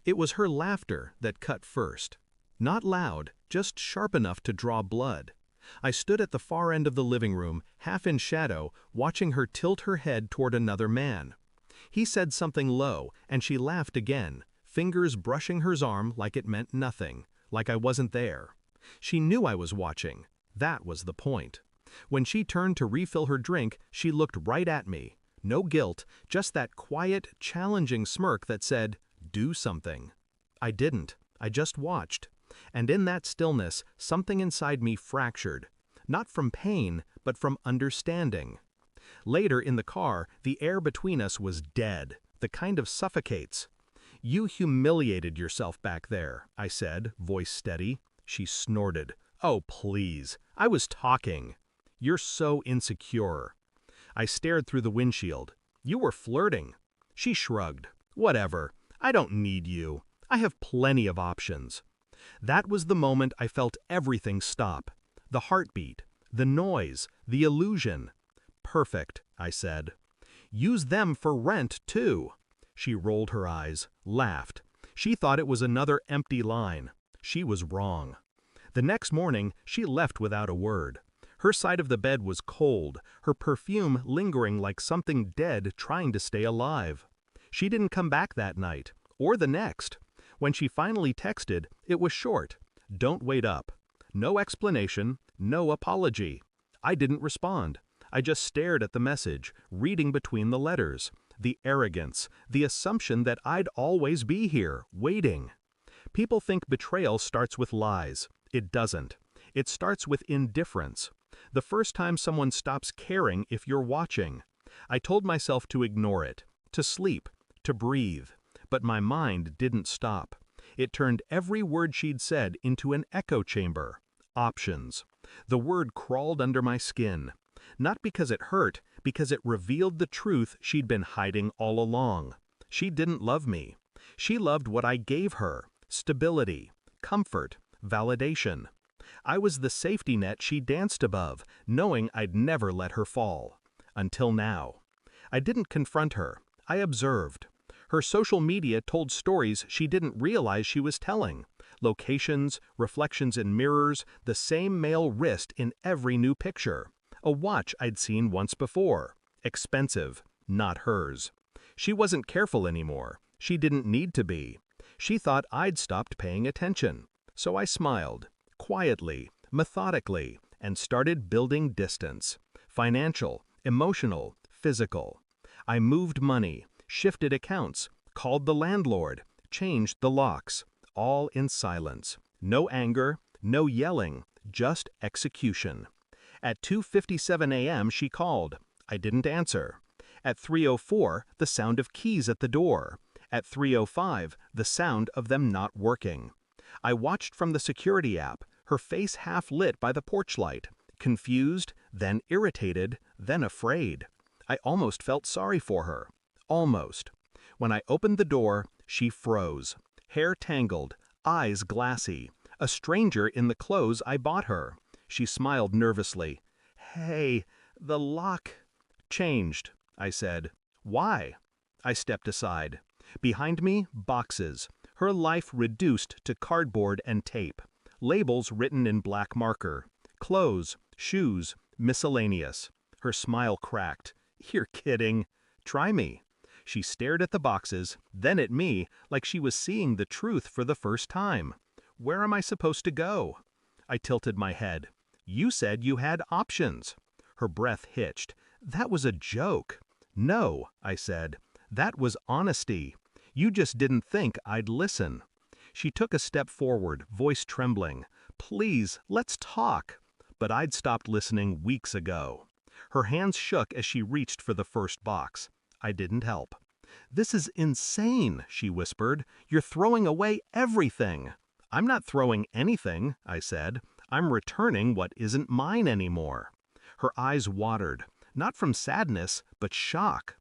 It was her laughter that cut first. Not loud, just sharp enough to draw blood. I stood at the far end of the living room, half in shadow, watching her tilt her head toward another man. He said something low, and she laughed again, fingers brushing her arm like it meant nothing, like I wasn't there. She knew I was watching. That was the point. When she turned to refill her drink, she looked right at me. No guilt, just that quiet, challenging smirk that said, "Do something." I didn't. I just watched. And in that stillness, something inside me fractured. Not from pain, but from understanding. Later in the car, the air between us was dead, the kind of suffocates. "You humiliated yourself back there," I said, voice steady. She snorted. "Oh, please. I was talking." "You're so insecure." I stared through the windshield. "You were flirting." She shrugged. "Whatever. I don't need you. I have plenty of options." That was the moment I felt everything stop. The heartbeat, the noise, the illusion. "Perfect," I said. "Use them for rent, too." She rolled her eyes, laughed. She thought it was another empty line. She was wrong. The next morning, she left without a word. Her side of the bed was cold, her perfume lingering like something dead trying to stay alive. She didn't come back that night, or the next. When she finally texted, it was short. "Don't wait up." No explanation, no apology. I didn't respond. I just stared at the message, reading between the letters. The arrogance, the assumption that I'd always be here, waiting. People think betrayal starts with lies. It doesn't. It starts with indifference. The first time someone stops caring if you're watching. I told myself to ignore it, to sleep, to breathe. But my mind didn't stop. It turned every word she'd said into an echo chamber. Options. The word crawled under my skin. Not because it hurt, because it revealed the truth she'd been hiding all along. She didn't love me. She loved what I gave her. Stability, comfort, validation. I was the safety net she danced above, knowing I'd never let her fall. Until now. I didn't confront her. I observed. Her social media told stories she didn't realize she was telling. Locations, reflections in mirrors, the same male wrist in every new picture. A watch I'd seen once before. Expensive, not hers. She wasn't careful anymore. She didn't need to be. She thought I'd stopped paying attention. So I smiled, quietly, methodically, and started building distance. Financial, emotional, physical. I moved money, shifted accounts, called the landlord, changed the locks, all in silence. No anger, no yelling, just execution. At 2:57 a.m. she called. I didn't answer. At 3:04, the sound of keys at the door. At 3:05, the sound of them not working. I watched from the security app, her face half lit by the porch light, confused, then irritated, then afraid. I almost felt sorry for her. Almost. When I opened the door, she froze. Hair tangled, eyes glassy. A stranger in the clothes I bought her. She smiled nervously. "Hey, the lock changed," I said. "Why?" I stepped aside. Behind me, boxes. Her life reduced to cardboard and tape. Labels written in black marker. Clothes, shoes, miscellaneous. Her smile cracked. "You're kidding." "Try me." She stared at the boxes, then at me, like she was seeing the truth for the first time. "Where am I supposed to go?" I tilted my head. "You said you had options." Her breath hitched. "That was a joke." "No," I said. "That was honesty. You just didn't think I'd listen." She took a step forward, voice trembling. "Please, let's talk." But I'd stopped listening weeks ago. Her hands shook as she reached for the first box. I didn't help. "This is insane," she whispered. "You're throwing away everything." "I'm not throwing anything," I said. "I'm returning what isn't mine anymore." Her eyes watered, not from sadness, but shock.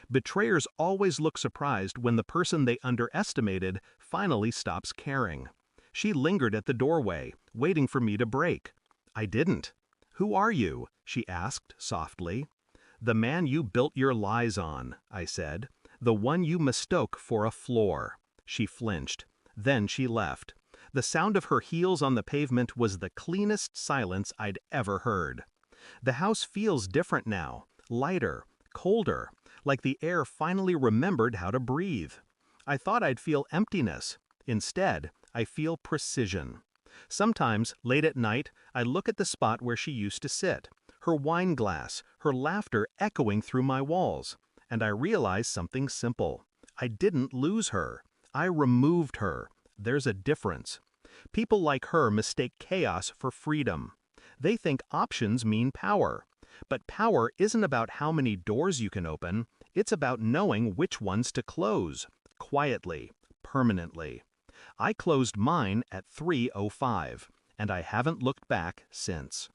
Betrayers always look surprised when the person they underestimated finally stops caring. She lingered at the doorway, waiting for me to break. I didn't. "Who are you?" she asked softly. "The man you built your lies on," I said. "The one you mistook for a floor." She flinched. Then she left. The sound of her heels on the pavement was the cleanest silence I'd ever heard. The house feels different now, lighter, colder, like the air finally remembered how to breathe. I thought I'd feel emptiness. Instead, I feel precision. Sometimes, late at night, I look at the spot where she used to sit, her wine glass, her laughter echoing through my walls, and I realize something simple. I didn't lose her. I removed her. There's a difference. People like her mistake chaos for freedom. They think options mean power. But power isn't about how many doors you can open, it's about knowing which ones to close, quietly, permanently. I closed mine at 3:05, and I haven't looked back since.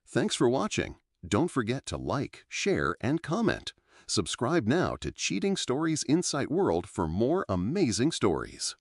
Thanks for watching. Don't forget to like, share, and comment. Subscribe now to Cheating Stories Insight World for more amazing stories.